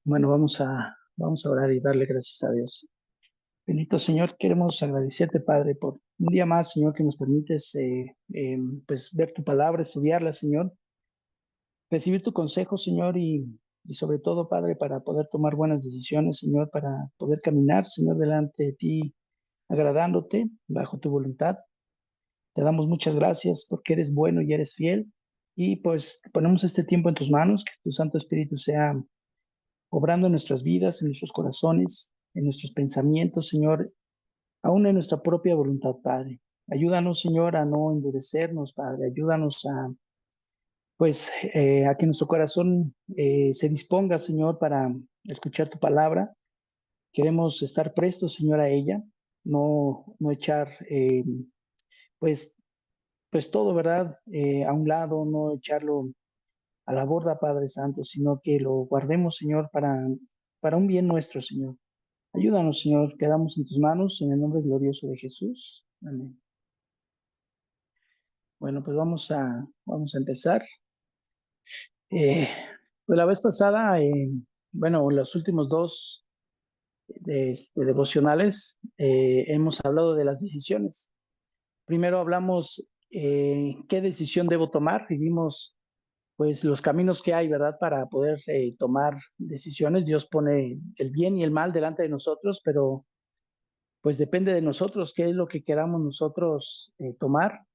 Bueno, vamos a orar y darle gracias a Dios. Bendito Señor, queremos agradecerte, Padre, por un día más, Señor, que nos permites pues ver tu palabra, estudiarla, Señor, recibir tu consejo, Señor, y sobre todo, Padre, para poder tomar buenas decisiones, Señor, para poder caminar, Señor, delante de ti, agradándote bajo tu voluntad. Te damos muchas gracias porque eres bueno y eres fiel. Y pues ponemos este tiempo en tus manos, que tu Santo Espíritu sea obrando en nuestras vidas, en nuestros corazones, en nuestros pensamientos, Señor, aún en nuestra propia voluntad, Padre. Ayúdanos, Señor, a no endurecernos, Padre. Ayúdanos a que nuestro corazón se disponga, Señor, para escuchar tu palabra. Queremos estar prestos, Señor, a ella, no echar, pues, pues todo, ¿verdad? A un lado, no echarlo a la borda, Padre Santo, sino que lo guardemos, Señor, para un bien nuestro, Señor. Ayúdanos, Señor, quedamos en tus manos, en el nombre glorioso de Jesús. Amén. Bueno, pues vamos a empezar. Eh, pues la vez pasada, bueno, los últimos dos devocionales, hemos hablado de las decisiones. Primero hablamos qué decisión debo tomar y vimos pues los caminos que hay, ¿verdad? Para poder tomar decisiones. Dios pone el bien y el mal delante de nosotros, pero pues depende de nosotros, qué es lo que queramos nosotros tomar.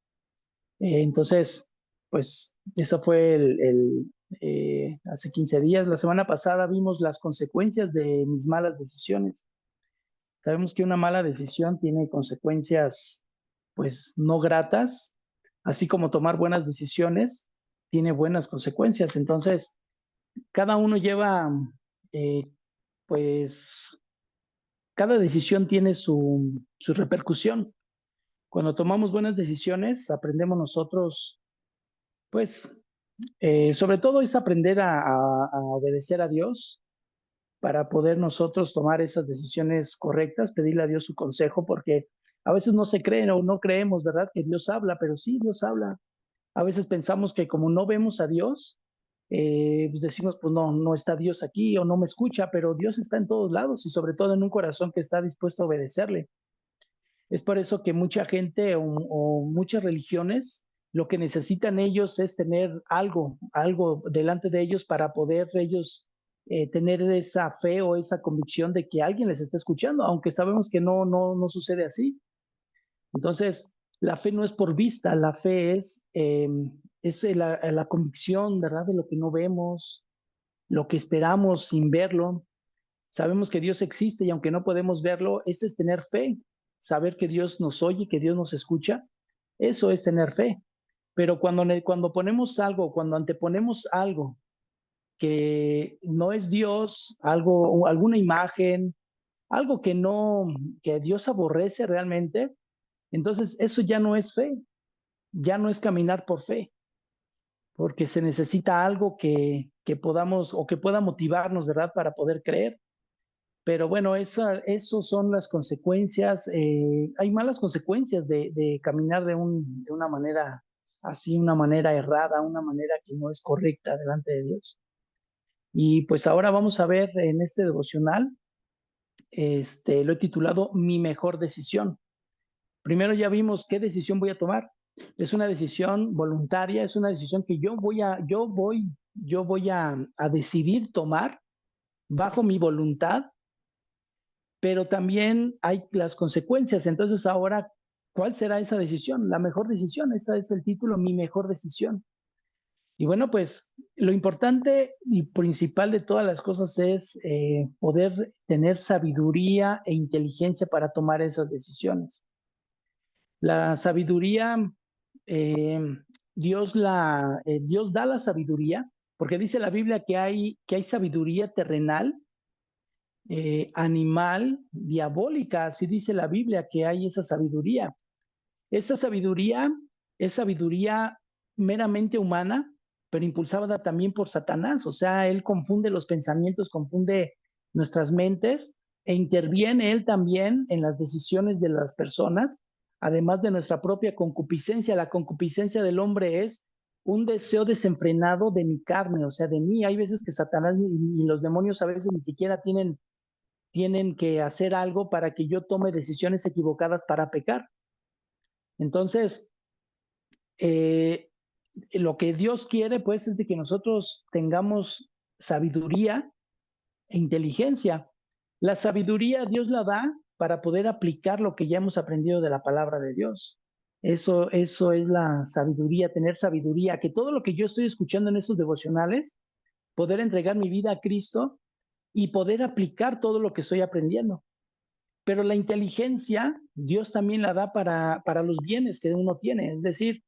Entonces, pues eso fue hace 15 días. La semana pasada vimos las consecuencias de mis malas decisiones. Sabemos que una mala decisión tiene consecuencias, pues, no gratas, así como tomar buenas decisiones tiene buenas consecuencias. Entonces, cada uno lleva, eh, pues, cada decisión tiene su repercusión. Cuando tomamos buenas decisiones, aprendemos nosotros, pues, sobre todo es aprender a obedecer a Dios para poder nosotros tomar esas decisiones correctas, pedirle a Dios su consejo, porque a veces no se creen o no creemos, ¿verdad? Que Dios habla, pero sí, Dios habla. A veces pensamos que como no vemos a Dios, pues decimos, pues no está Dios aquí o no me escucha, pero Dios está en todos lados y sobre todo en un corazón que está dispuesto a obedecerle. Es por eso que mucha gente o muchas religiones lo que necesitan ellos es tener algo delante de ellos para poder ellos tener esa fe o esa convicción de que alguien les está escuchando, aunque sabemos que no sucede así. Entonces, la fe no es por vista, la fe es la convicción, ¿verdad? De lo que no vemos, lo que esperamos sin verlo. Sabemos que Dios existe y aunque no podemos verlo, ese es tener fe. Saber que Dios nos oye, que Dios nos escucha, eso es tener fe. Pero cuando ponemos algo, cuando anteponemos algo que no es Dios, algo, alguna imagen, algo que Dios aborrece realmente, entonces eso ya no es fe, ya no es caminar por fe, porque se necesita algo que podamos o que pueda motivarnos, ¿verdad? Para poder creer. Pero bueno, eso son las consecuencias. Hay malas consecuencias de caminar de una manera así, una manera errada, una manera que no es correcta delante de Dios. Y pues ahora vamos a ver en este devocional, lo he titulado Mi mejor decisión. Primero ya vimos qué decisión voy a tomar. Es una decisión voluntaria, es una decisión que yo voy a decidir tomar bajo mi voluntad, pero también hay las consecuencias. Entonces ahora, ¿cuál será esa decisión? La mejor decisión, ese es el título, Mi mejor decisión. Y bueno, pues lo importante y principal de todas las cosas es poder tener sabiduría e inteligencia para tomar esas decisiones. La sabiduría, eh, Dios da la sabiduría, porque dice la Biblia que hay sabiduría terrenal, animal, diabólica, así dice la Biblia que hay esa sabiduría. Esa sabiduría es sabiduría meramente humana, pero impulsada también por Satanás. O sea, él confunde los pensamientos, confunde nuestras mentes e interviene él también en las decisiones de las personas, además de nuestra propia concupiscencia. La concupiscencia del hombre es un deseo desenfrenado de mi carne, o sea, de mí. Hay veces que Satanás y los demonios a veces ni siquiera tienen que hacer algo para que yo tome decisiones equivocadas para pecar. Entonces, eh, lo que Dios quiere, pues, es de que nosotros tengamos sabiduría e inteligencia. La sabiduría Dios la da para poder aplicar lo que ya hemos aprendido de la palabra de Dios. Eso es la sabiduría, tener sabiduría, que todo lo que yo estoy escuchando en estos devocionales, poder entregar mi vida a Cristo y poder aplicar todo lo que estoy aprendiendo. Pero la inteligencia, Dios también la da para los bienes que uno tiene. Es decir,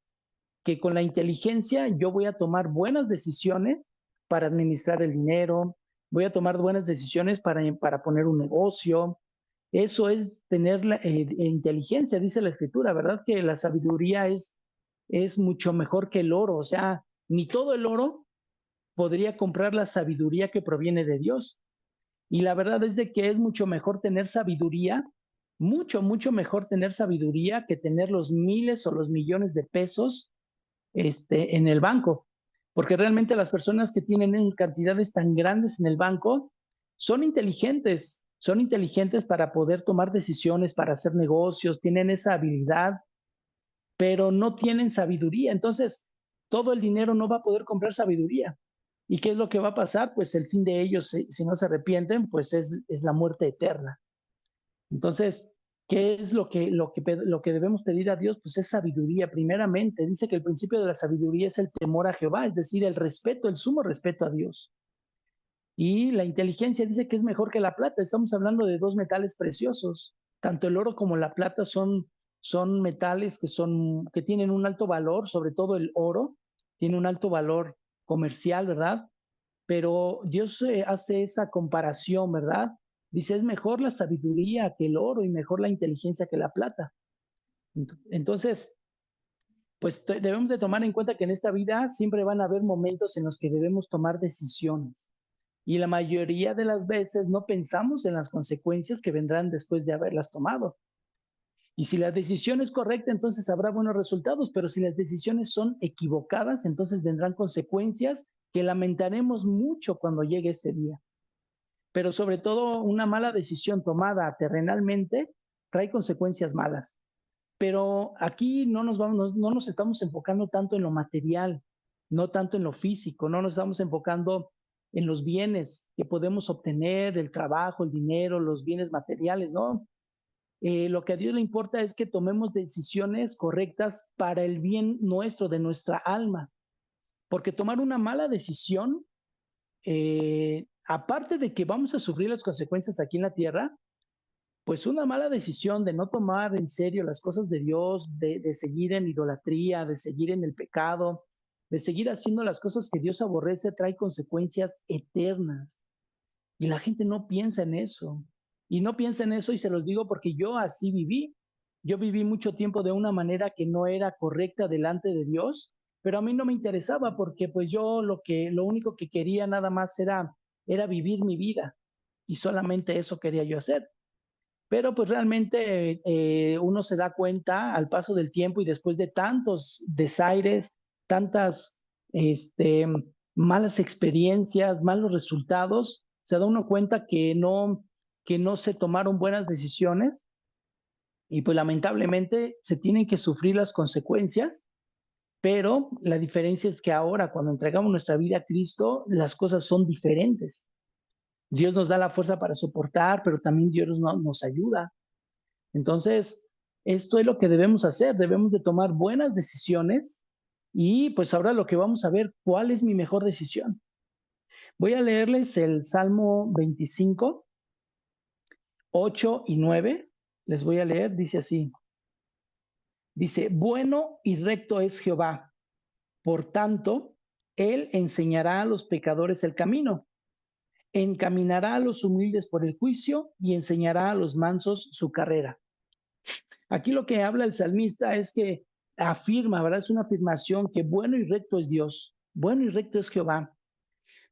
que con la inteligencia yo voy a tomar buenas decisiones para administrar el dinero, voy a tomar buenas decisiones para poner un negocio. Eso es tener inteligencia, dice la escritura, ¿verdad? Que la sabiduría es mucho mejor que el oro. O sea, ni todo el oro podría comprar la sabiduría que proviene de Dios. Y la verdad es de que es mucho mejor tener sabiduría, mucho mejor tener sabiduría que tener los miles o los millones de pesos en el banco, porque realmente las personas que tienen cantidades tan grandes en el banco son inteligentes para poder tomar decisiones, para hacer negocios, tienen esa habilidad, pero no tienen sabiduría. Entonces, todo el dinero no va a poder comprar sabiduría. ¿Y qué es lo que va a pasar? Pues el fin de ellos, si no se arrepienten, pues es la muerte eterna. Entonces, ¿qué es lo que debemos pedir a Dios? Pues es sabiduría, primeramente. Dice que el principio de la sabiduría es el temor a Jehová, es decir, el respeto, el sumo respeto a Dios. Y la inteligencia dice que es mejor que la plata. Estamos hablando de dos metales preciosos. Tanto el oro como la plata son metales que tienen un alto valor, sobre todo el oro, tiene un alto valor comercial, ¿verdad? Pero Dios hace esa comparación, ¿verdad? Dice, es mejor la sabiduría que el oro y mejor la inteligencia que la plata. Entonces, pues debemos de tomar en cuenta que en esta vida siempre van a haber momentos en los que debemos tomar decisiones. Y la mayoría de las veces no pensamos en las consecuencias que vendrán después de haberlas tomado. Y si la decisión es correcta, entonces habrá buenos resultados, pero si las decisiones son equivocadas, entonces vendrán consecuencias que lamentaremos mucho cuando llegue ese día. Pero sobre todo una mala decisión tomada terrenalmente trae consecuencias malas. Pero aquí no nos estamos enfocando tanto en lo material, no tanto en lo físico, no nos estamos enfocando en los bienes que podemos obtener, el trabajo, el dinero, los bienes materiales, ¿no? Lo que a Dios le importa es que tomemos decisiones correctas para el bien nuestro, de nuestra alma, porque tomar una mala decisión, aparte de que vamos a sufrir las consecuencias aquí en la tierra, pues una mala decisión de no tomar en serio las cosas de Dios, de seguir en idolatría, de seguir en el pecado, de seguir haciendo las cosas que Dios aborrece, trae consecuencias eternas. Y la gente no piensa en eso. Y no piensa en eso y se los digo porque yo así viví. Yo viví mucho tiempo de una manera que no era correcta delante de Dios, pero a mí no me interesaba porque pues yo lo único que quería nada más era vivir mi vida y solamente eso quería yo hacer. Pero pues realmente uno se da cuenta al paso del tiempo y después de tantos desaires, tantas este, malas experiencias, malos resultados, se da uno cuenta que no se tomaron buenas decisiones y pues lamentablemente se tienen que sufrir las consecuencias, pero la diferencia es que ahora cuando entregamos nuestra vida a Cristo, las cosas son diferentes. Dios nos da la fuerza para soportar, pero también Dios nos ayuda. Entonces, esto es lo que debemos hacer, debemos de tomar buenas decisiones y pues ahora lo que vamos a ver, ¿cuál es mi mejor decisión? Voy a leerles el Salmo 25, 8 y 9. Les voy a leer, dice así. Dice, bueno y recto es Jehová, por tanto, él enseñará a los pecadores el camino, encaminará a los humildes por el juicio y enseñará a los mansos su carrera. Aquí lo que habla el salmista es que afirma, ¿verdad? Es una afirmación que bueno y recto es Dios, bueno y recto es Jehová.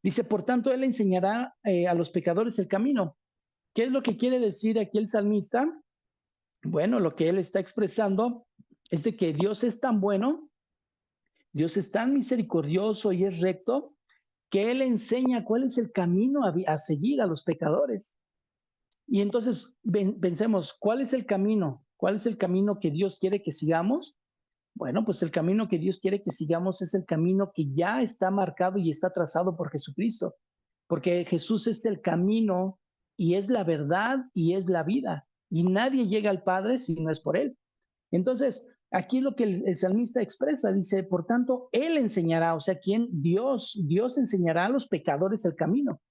Dice, por tanto, Él enseñará a los pecadores el camino. ¿Qué es lo que quiere decir aquí el salmista? Bueno, lo que él está expresando es de que Dios es tan bueno Dios es tan misericordioso y es recto que Él enseña cuál es el camino a seguir a los pecadores. Y entonces pensemos, ¿cuál es el camino? ¿Cuál es el camino que Dios quiere que sigamos? Bueno, pues el camino que Dios quiere que sigamos es el camino que ya está marcado y está trazado por Jesucristo, porque Jesús es el camino y es la verdad y es la vida, y nadie llega al Padre si no es por Él. Entonces, aquí lo que el salmista expresa, dice, por tanto, Él enseñará, o sea, ¿quién? Dios enseñará a los pecadores el camino.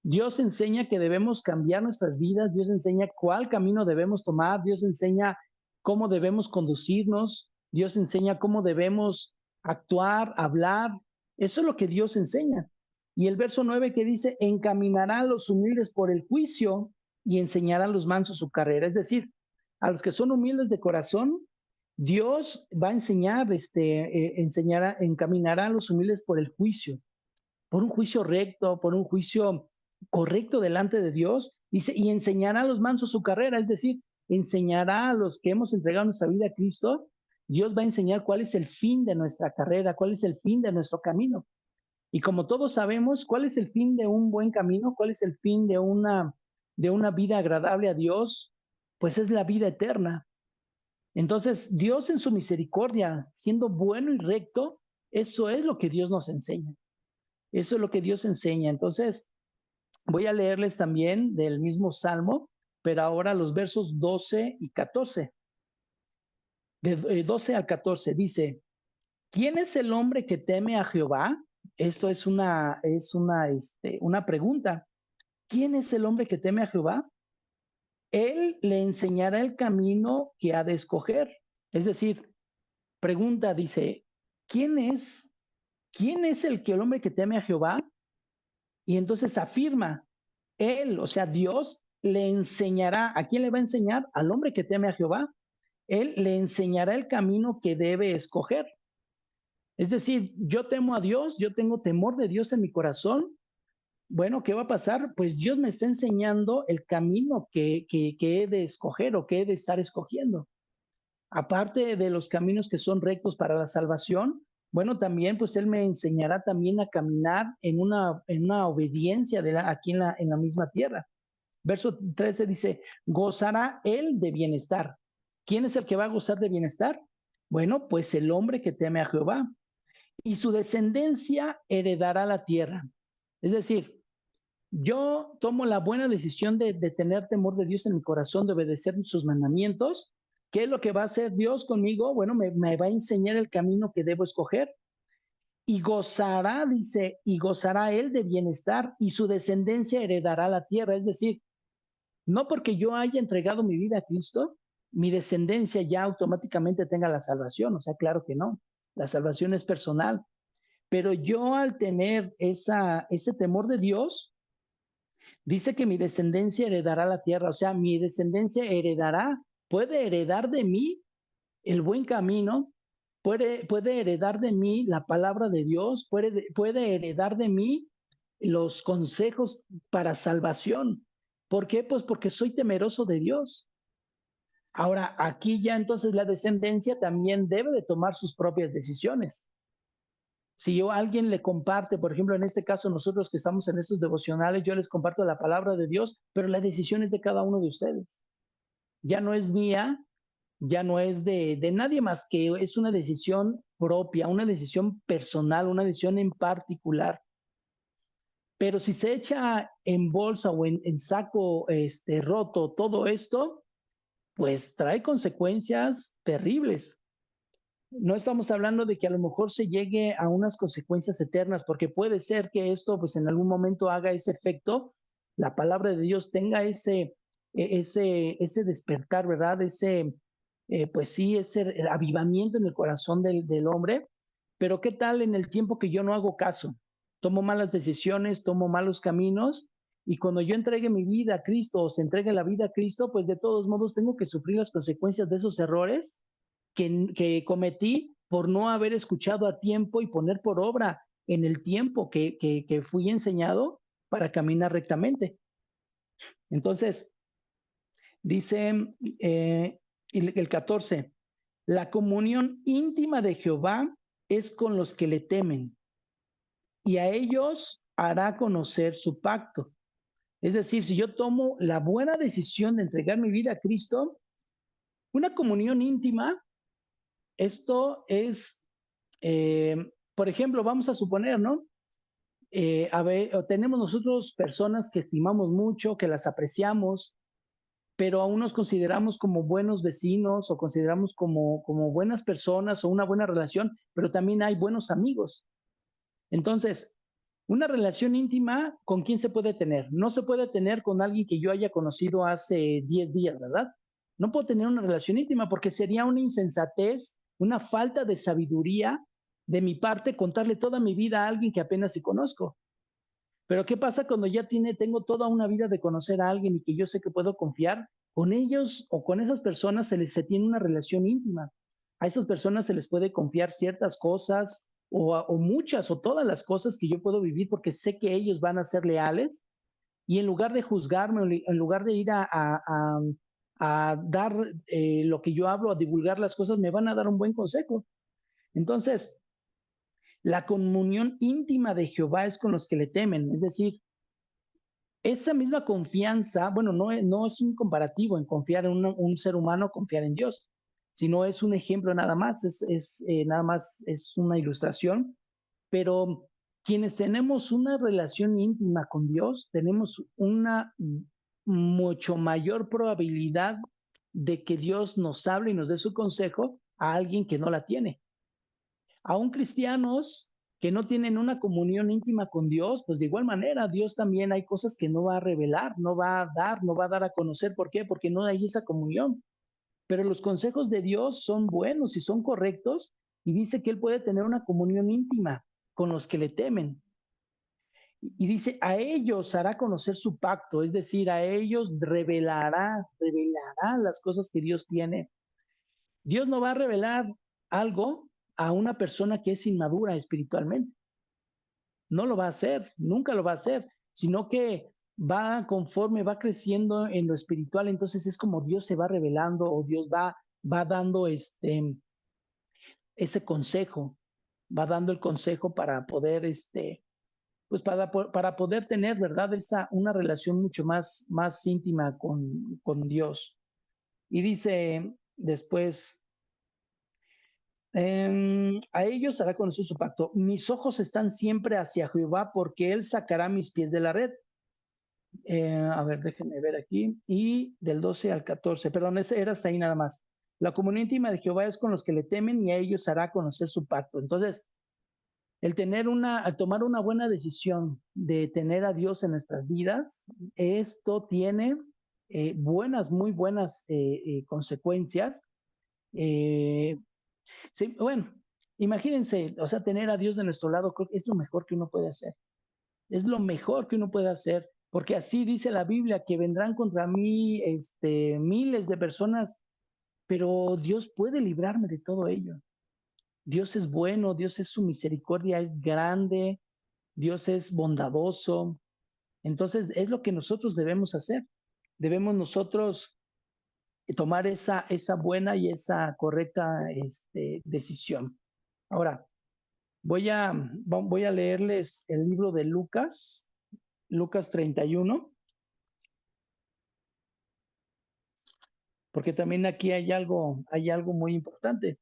Dios enseña que debemos cambiar nuestras vidas, Dios enseña cuál camino debemos tomar, Dios enseña cómo debemos conducirnos, Dios enseña cómo debemos actuar, hablar. Eso es lo que Dios enseña. Y el verso 9 que dice, encaminará a los humildes por el juicio y enseñará a los mansos su carrera. Es decir, a los que son humildes de corazón, Dios va a enseñar, enseñará, encaminará a los humildes por un juicio recto, por un juicio correcto delante de Dios, dice, y enseñará a los mansos su carrera, es decir, enseñará a los que hemos entregado nuestra vida a Cristo, Dios va a enseñar cuál es el fin de nuestra carrera, cuál es el fin de nuestro camino. Y como todos sabemos, ¿cuál es el fin de un buen camino? ¿Cuál es el fin de una vida agradable a Dios? Pues es la vida eterna. Entonces, Dios en su misericordia, siendo bueno y recto, eso es lo que Dios nos enseña. Eso es lo que Dios enseña. Entonces, voy a leerles también del mismo Salmo, pero ahora los versos 12 y 14. De 12 al 14 dice, ¿quién es el hombre que teme a Jehová? Esto una pregunta. ¿Quién es el hombre que teme a Jehová? Él le enseñará el camino que ha de escoger. Es decir, pregunta, dice, ¿quién es? ¿Quién es el hombre que teme a Jehová? Y entonces afirma, Él, o sea, Dios le enseñará. ¿A quién le va a enseñar? Al hombre que teme a Jehová. Él le enseñará el camino que debe escoger. Es decir, yo temo a Dios, yo tengo temor de Dios en mi corazón. Bueno, ¿qué va a pasar? Pues Dios me está enseñando el camino que he de escoger o que he de estar escogiendo. Aparte de los caminos que son rectos para la salvación, bueno, también pues Él me enseñará también a caminar en una obediencia aquí en la misma tierra. Verso 13 dice, gozará él de bienestar. ¿Quién es el que va a gozar de bienestar? Bueno, pues el hombre que teme a Jehová. Y su descendencia heredará la tierra. Es decir, yo tomo la buena decisión de tener temor de Dios en mi corazón, de obedecer sus mandamientos. ¿Qué es lo que va a hacer Dios conmigo? Bueno, me va a enseñar el camino que debo escoger. Y gozará, dice, y gozará él de bienestar y su descendencia heredará la tierra. Es decir, no porque yo haya entregado mi vida a Cristo, mi descendencia ya automáticamente tenga la salvación. O sea, claro que no. La salvación es personal. Pero yo al tener ese temor de Dios, dice que mi descendencia heredará la tierra. O sea, mi descendencia heredará, puede heredar de mí el buen camino, puede heredar de mí la palabra de Dios, puede heredar de mí los consejos para salvación. ¿Por qué? Pues porque soy temeroso de Dios. Ahora, aquí ya entonces la descendencia también debe de tomar sus propias decisiones. Si yo a alguien le comparte, por ejemplo, en este caso nosotros que estamos en estos devocionales, yo les comparto la palabra de Dios, pero la decisión es de cada uno de ustedes. Ya no es mía, ya no es de nadie más, que es una decisión propia, una decisión personal, una decisión en particular. Pero si se echa en bolsa o en saco roto todo esto, pues trae consecuencias terribles. No estamos hablando de que a lo mejor se llegue a unas consecuencias eternas, porque puede ser que esto pues en algún momento haga ese efecto, la palabra de Dios tenga ese despertar, ¿verdad? Pues sí, ese avivamiento en el corazón del hombre, pero ¿qué tal en el tiempo que yo no hago caso? Tomo malas decisiones, tomo malos caminos, y cuando yo entregue mi vida a Cristo o se entregue la vida a Cristo, pues de todos modos tengo que sufrir las consecuencias de esos errores que cometí por no haber escuchado a tiempo y poner por obra en el tiempo que fui enseñado para caminar rectamente. Entonces, dice el 14, la comunión íntima de Jehová es con los que le temen, y a ellos hará conocer su pacto. Es decir, si yo tomo la buena decisión de entregar mi vida a Cristo, una comunión íntima, esto es, por ejemplo, vamos a suponer, ¿no? A ver, tenemos nosotros personas que estimamos mucho, que las apreciamos, pero aún nos consideramos como buenos vecinos o consideramos como buenas personas o una buena relación, pero también hay buenos amigos. Entonces, una relación íntima, ¿con quién se puede tener? No se puede tener con alguien que yo haya conocido hace 10 días, ¿verdad? No puedo tener una relación íntima porque sería una insensatez, una falta de sabiduría de mi parte contarle toda mi vida a alguien que apenas si conozco. Pero ¿qué pasa cuando ya tengo toda una vida de conocer a alguien y que yo sé que puedo confiar? Con ellos o con esas personas se tiene una relación íntima. A esas personas se les puede confiar ciertas cosas o muchas o todas las cosas que yo puedo vivir porque sé que ellos van a ser leales y en lugar de juzgarme, en lugar de ir a dar lo que yo hablo, a divulgar las cosas, me van a dar un buen consejo. Entonces, la comunión íntima de Jehová es con los que le temen, es decir, esa misma confianza, bueno, no es un comparativo en confiar en un ser humano, confiar en Dios, sino es un ejemplo nada más, nada más es una ilustración, pero quienes tenemos una relación íntima con Dios, tenemos una mucho mayor probabilidad de que Dios nos hable y nos dé su consejo a alguien que no la tiene. Aún cristianos que no tienen una comunión íntima con Dios, pues de igual manera, Dios también hay cosas que no va a revelar, no va a dar a conocer. ¿Por qué? Porque no hay esa comunión. Pero los consejos de Dios son buenos y son correctos y dice que Él puede tener una comunión íntima con los que le temen. Y dice, a ellos hará conocer su pacto, es decir, a ellos revelará las cosas que Dios tiene. Dios no va a revelar algo a una persona que es inmadura espiritualmente. No lo va a hacer, nunca lo va a hacer, sino que va conforme va creciendo en lo espiritual, entonces es como Dios se va revelando o Dios va dando ese consejo, va dando el consejo para poder, pues para poder tener, ¿verdad? Una relación mucho más íntima con Dios. Y dice después, a ellos hará conocer su pacto. Mis ojos están siempre hacia Jehová porque Él sacará mis pies de la red. A ver, déjenme ver aquí. Y del 12 al 14, perdón, ese era hasta ahí nada más. La comunión íntima de Jehová es con los que le temen y a ellos hará conocer su pacto. Entonces, al tomar una buena decisión de tener a Dios en nuestras vidas, esto tiene muy buenas consecuencias. Eh, sí, bueno, imagínense, o sea, tener a Dios de nuestro lado creo que es lo mejor que uno puede hacer. Es lo mejor que uno puede hacer, porque así dice la Biblia, que vendrán contra mí miles de personas, pero Dios puede librarme de todo ello. Dios es bueno, Dios es su misericordia, es grande, Dios es bondadoso. Entonces, es lo que nosotros debemos hacer. Debemos nosotros tomar esa buena y esa correcta decisión. Ahora, voy a leerles el libro de Lucas, Lucas 31, porque también aquí hay algo muy importante.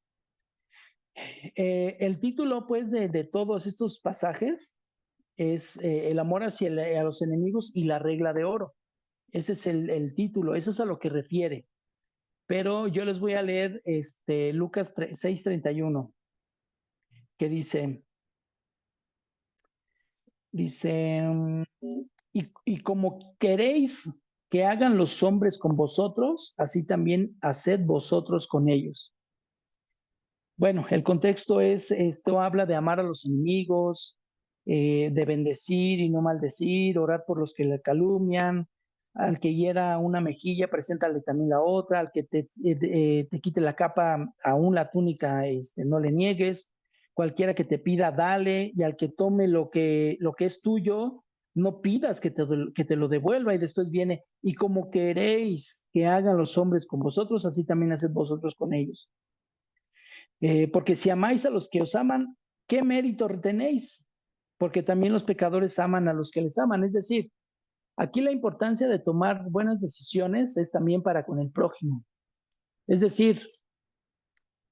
El título, pues, de todos estos pasajes es el amor a los enemigos y la regla de oro. Ese es el título, eso es a lo que refiere. Pero yo les voy a leer Lucas 6:31, que dice, y como queréis que hagan los hombres con vosotros, así también haced vosotros con ellos. Bueno, el contexto esto habla de amar a los enemigos, de bendecir y no maldecir, orar por los que le calumnian, al que hiera una mejilla, preséntale también la otra, al que te quite la capa, aún la túnica, no le niegues, cualquiera que te pida, dale, y al que tome lo que es tuyo, no pidas que te lo devuelva, y después viene, y como queréis que hagan los hombres con vosotros, así también haced vosotros con ellos. Porque si amáis a los que os aman, ¿qué mérito tenéis? Porque también los pecadores aman a los que les aman. Es decir, aquí la importancia de tomar buenas decisiones es también para con el prójimo. Es decir,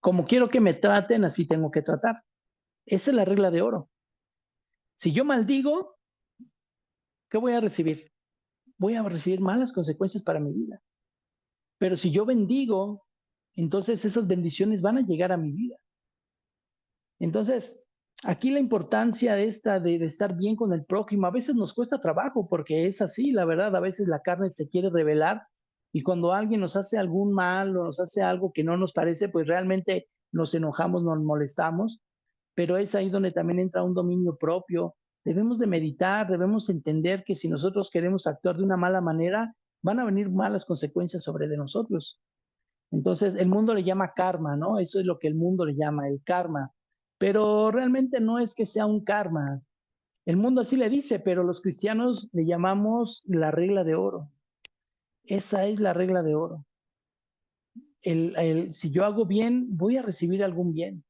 como quiero que me traten, así tengo que tratar. Esa es la regla de oro. Si yo maldigo, ¿qué voy a recibir? Voy a recibir malas consecuencias para mi vida. Pero si yo bendigo, entonces esas bendiciones van a llegar a mi vida. Entonces, aquí la importancia de estar bien con el prójimo, a veces nos cuesta trabajo porque es así, la verdad, a veces la carne se quiere rebelar y cuando alguien nos hace algún mal o nos hace algo que no nos parece, pues realmente nos enojamos, nos molestamos, pero es ahí donde también entra un dominio propio. Debemos de meditar, debemos entender que si nosotros queremos actuar de una mala manera, van a venir malas consecuencias sobre de nosotros. Entonces, el mundo le llama karma, ¿no? Eso es lo que el mundo le llama el karma. Pero realmente no es que sea un karma. El mundo así le dice, pero los cristianos le llamamos la regla de oro. Esa es la regla de oro. Si yo hago bien, voy a recibir algún bien.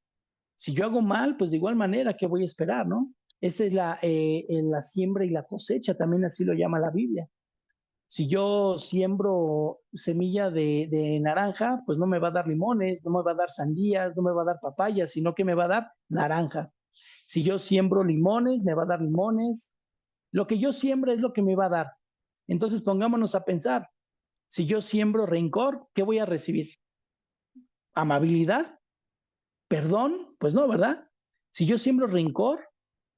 Si yo hago mal, pues de igual manera, ¿qué voy a esperar, no? Esa es la siembra y la cosecha, también así lo llama la Biblia. Si yo siembro semilla de naranja, pues no me va a dar limones, no me va a dar sandías, no me va a dar papayas, sino que me va a dar naranja. Si yo siembro limones, me va a dar limones. Lo que yo siembro es lo que me va a dar. Entonces pongámonos a pensar, si yo siembro rencor, ¿qué voy a recibir? ¿Amabilidad? ¿Perdón? Pues no, ¿verdad? Si yo siembro rencor,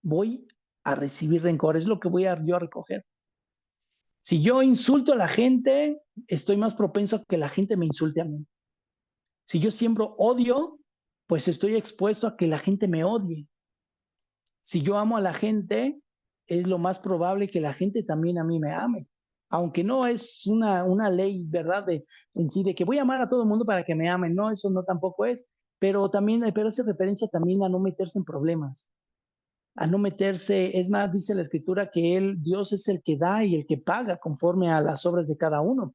voy a recibir rencor, es lo que yo a recoger. Si yo insulto a la gente, estoy más propenso a que la gente me insulte a mí. Si yo siembro odio, pues estoy expuesto a que la gente me odie. Si yo amo a la gente, es lo más probable que la gente también a mí me ame. Aunque no es una ley, ¿verdad? En sí, de que voy a amar a todo el mundo para que me amen. No, eso no tampoco es. Pero hace referencia también a no meterse en problemas, a no meterse, es más, dice la escritura que Dios es el que da y el que paga conforme a las obras de cada uno.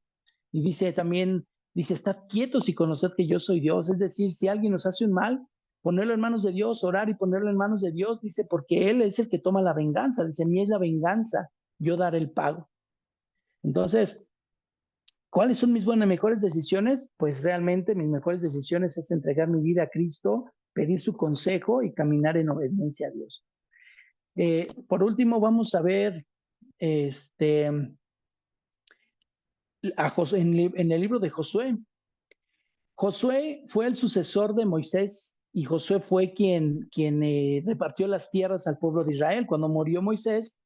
Y dice también, dice, estad quietos y conoced que yo soy Dios. Es decir, si alguien nos hace un mal, ponerlo en manos de Dios, orar y ponerlo en manos de Dios, dice, porque Él es el que toma la venganza. Dice, mí es la venganza, yo daré el pago. Entonces, ¿cuáles son mis buenas, mejores decisiones? Pues realmente mis mejores decisiones es entregar mi vida a Cristo, pedir su consejo y caminar en obediencia a Dios. Por último, vamos a ver este, en el libro de Josué. Josué fue el sucesor de Moisés y Josué fue quien repartió las tierras al pueblo de Israel. Cuando murió Moisés,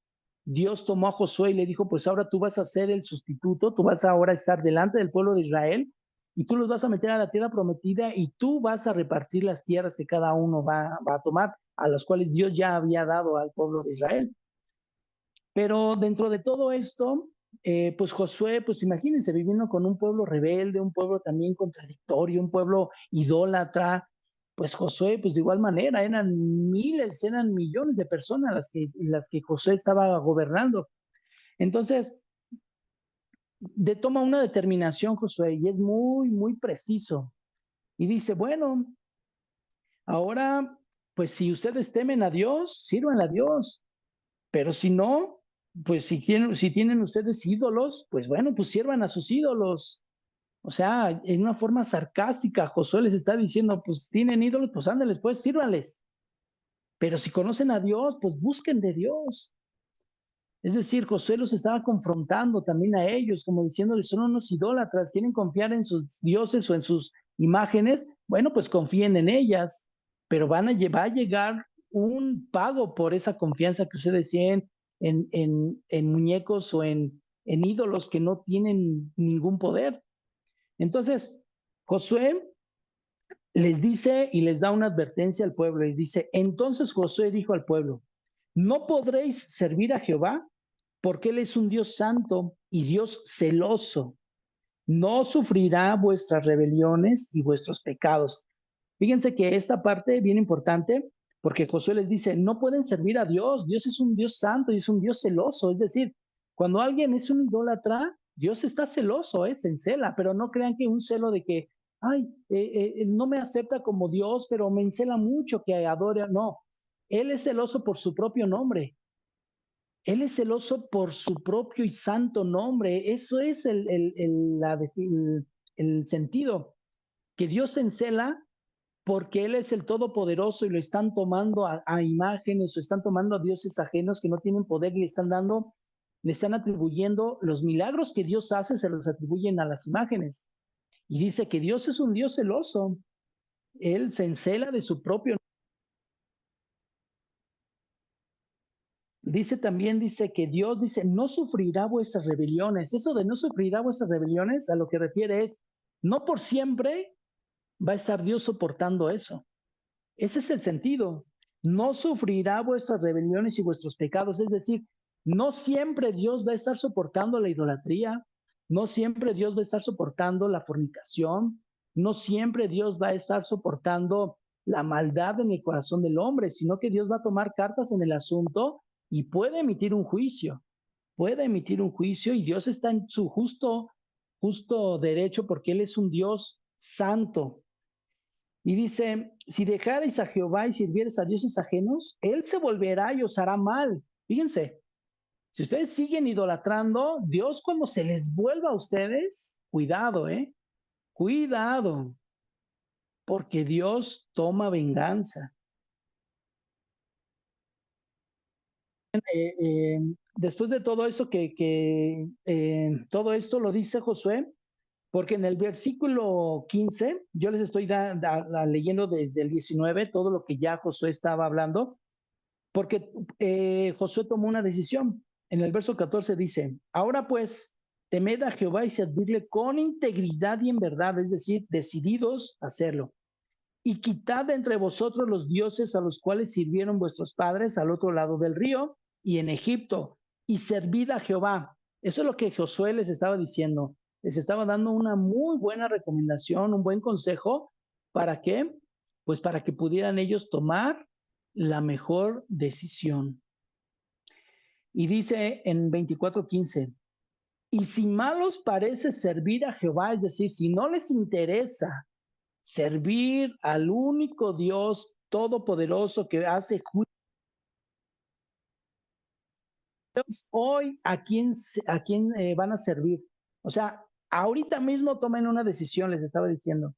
Dios tomó a Josué y le dijo, pues ahora tú vas a ser el sustituto, tú vas ahora a estar delante del pueblo de Israel y tú los vas a meter a la tierra prometida y tú vas a repartir las tierras que cada uno va a tomar, a las cuales Dios ya había dado al pueblo de Israel. Pero dentro de todo esto, pues Josué, pues imagínense, viviendo con un pueblo rebelde, un pueblo también contradictorio, un pueblo idólatra, pues Josué, pues de igual manera, eran miles, eran millones de personas las que Josué estaba gobernando. Entonces, toma una determinación Josué y es muy, muy preciso. Y dice, bueno, ahora, pues si ustedes temen a Dios, sirvan a Dios. Pero si no, pues si tienen ustedes ídolos, pues bueno, pues sirvan a sus ídolos. O sea, en una forma sarcástica, Josué les está diciendo, pues tienen ídolos, pues ándales, pues sírvanles. Pero si conocen a Dios, pues busquen de Dios. Es decir, Josué los estaba confrontando también a ellos, como diciéndoles, son unos idólatras, quieren confiar en sus dioses o en sus imágenes, bueno, pues confíen en ellas, pero va a llegar un pago por esa confianza que ustedes tienen en muñecos o en ídolos que no tienen ningún poder. Entonces, Josué les dice y les da una advertencia al pueblo, les dice, entonces Josué dijo al pueblo, no podréis servir a Jehová porque Él es un Dios santo y Dios celoso. No sufrirá vuestras rebeliones y vuestros pecados. Fíjense que esta parte es bien importante porque Josué les dice, no pueden servir a Dios. Dios es un Dios santo y es un Dios celoso. Es decir, cuando alguien es un idólatra, Dios está celoso, se encela, pero no crean que un celo de que, ay, no me acepta como Dios, pero me encela mucho que adore. No, Él es celoso por su propio nombre. Él es celoso por su propio y santo nombre. Eso es el sentido, que Dios se encela porque Él es el Todopoderoso y lo están tomando a imágenes o están tomando a dioses ajenos que no tienen poder y le están dando, le están atribuyendo los milagros que Dios hace, se los atribuyen a las imágenes. Y dice que Dios es un Dios celoso. Él se encela de su propio. Dice también, dice que Dios dice, no sufrirá vuestras rebeliones. Eso de no sufrirá vuestras rebeliones, a lo que refiere es, no por siempre va a estar Dios soportando eso. Ese es el sentido. No sufrirá vuestras rebeliones y vuestros pecados. Es decir, no siempre Dios va a estar soportando la idolatría. No siempre Dios va a estar soportando la fornicación. No siempre Dios va a estar soportando la maldad en el corazón del hombre, sino que Dios va a tomar cartas en el asunto y puede emitir un juicio. Puede emitir un juicio y Dios está en su justo derecho porque Él es un Dios santo. Y dice, si dejareis a Jehová y sirviereis a dioses ajenos, Él se volverá y os hará mal. Fíjense, si ustedes siguen idolatrando, Dios cuando se les vuelva a ustedes, cuidado, cuidado, porque Dios toma venganza. Después de todo esto todo esto lo dice Josué, porque en el versículo 15, yo les estoy leyendo desde el 19 todo lo que ya Josué estaba hablando, porque Josué tomó una decisión. En el verso 14 dice, ahora pues, temed a Jehová y servidle con integridad y en verdad, es decir, decididos a hacerlo. Y quitad de entre vosotros los dioses a los cuales sirvieron vuestros padres al otro lado del río y en Egipto, y servid a Jehová. Eso es lo que Josué les estaba diciendo. Les estaba dando una muy buena recomendación, un buen consejo. ¿Para qué? Pues para que pudieran ellos tomar la mejor decisión. Y dice en 24:15, y si mal os parece servir a Jehová, es decir, si no les interesa servir al único Dios todopoderoso que hace juicios, hoy a quién van a servir. O sea, ahorita mismo tomen una decisión, les estaba diciendo.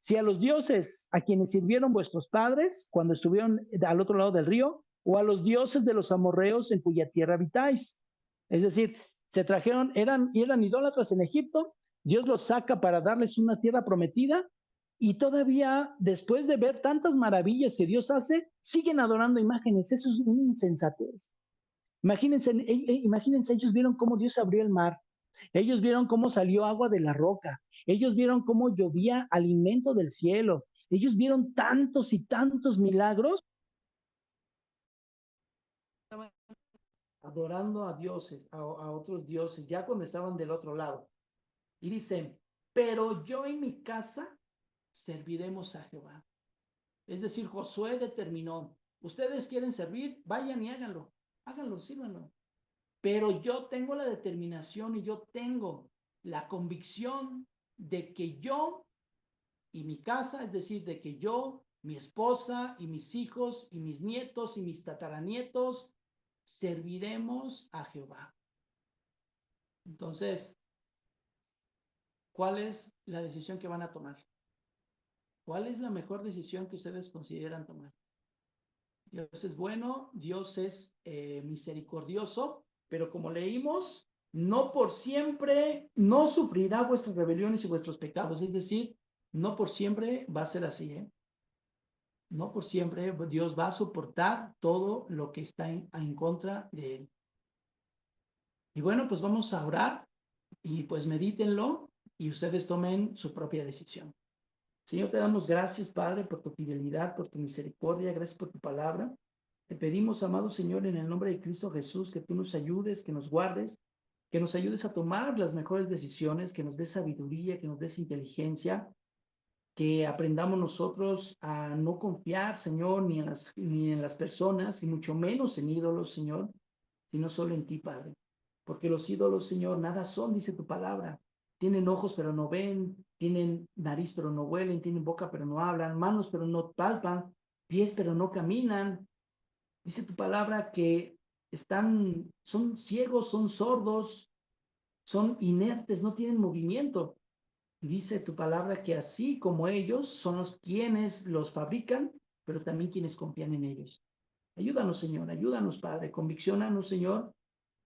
Si a los dioses a quienes sirvieron vuestros padres cuando estuvieron al otro lado del río, o a los dioses de los amorreos en cuya tierra habitáis. Es decir, se trajeron, eran idólatras en Egipto, Dios los saca para darles una tierra prometida, y todavía después de ver tantas maravillas que Dios hace, siguen adorando imágenes. Eso es una insensatez. Imagínense, ellos vieron cómo Dios abrió el mar, ellos vieron cómo salió agua de la roca, ellos vieron cómo llovía alimento del cielo, ellos vieron tantos y tantos milagros, estaban adorando a dioses, a otros dioses, ya cuando estaban del otro lado. Y dicen, pero yo y mi casa serviremos a Jehová. Es decir, Josué determinó, ustedes quieren servir, vayan y háganlo, sírvanlo. Pero yo tengo la determinación y yo tengo la convicción de que yo y mi casa, es decir, de que yo, mi esposa y mis hijos y mis nietos y mis tataranietos serviremos a Jehová. Entonces, ¿cuál es la decisión que van a tomar? ¿Cuál es la mejor decisión que ustedes consideran tomar? Dios es bueno, Dios es misericordioso, pero como leímos, no por siempre, no sufrirá vuestras rebeliones y vuestros pecados. Es decir, no por siempre va a ser así, ¿eh? No por siempre Dios va a soportar todo lo que está en contra de él. Y bueno, pues vamos a orar y pues medítenlo y ustedes tomen su propia decisión. Señor, te damos gracias, Padre, por tu fidelidad, por tu misericordia, gracias por tu palabra. Te pedimos, amado Señor, en el nombre de Cristo Jesús, que tú nos ayudes, que nos guardes, que nos ayudes a tomar las mejores decisiones, que nos des sabiduría, que nos des inteligencia, que aprendamos nosotros a no confiar, Señor, ni en las personas, y mucho menos en ídolos, Señor, sino solo en ti, Padre. Porque los ídolos, Señor, nada son, dice tu palabra. tienen ojos pero no ven, tienen nariz pero no huelen, tienen boca pero no hablan, manos pero no palpan, pies pero no caminan. Dice tu palabra que son ciegos, son sordos, son inertes, no tienen movimiento. Y dice tu palabra que así como ellos son los quienes los fabrican, pero también quienes confían en ellos. Ayúdanos, Señor, ayúdanos, Padre, convicciónanos, Señor,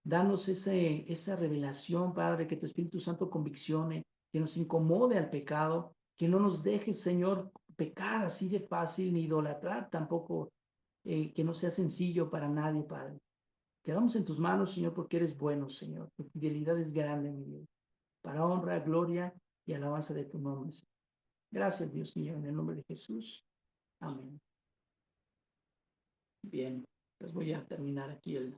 danos esa revelación, Padre, que tu Espíritu Santo conviccione, que nos incomode al pecado, que no nos dejes, Señor, pecar así de fácil, ni idolatrar tampoco, que no sea sencillo para nadie, Padre. Quedamos en tus manos, Señor, porque eres bueno, Señor. Tu fidelidad es grande, mi Dios, para honra, gloria y alabanza de tu nombre, Señor. Gracias, Dios mío, en el nombre de Jesús. Amén. Bien, pues voy a terminar aquí el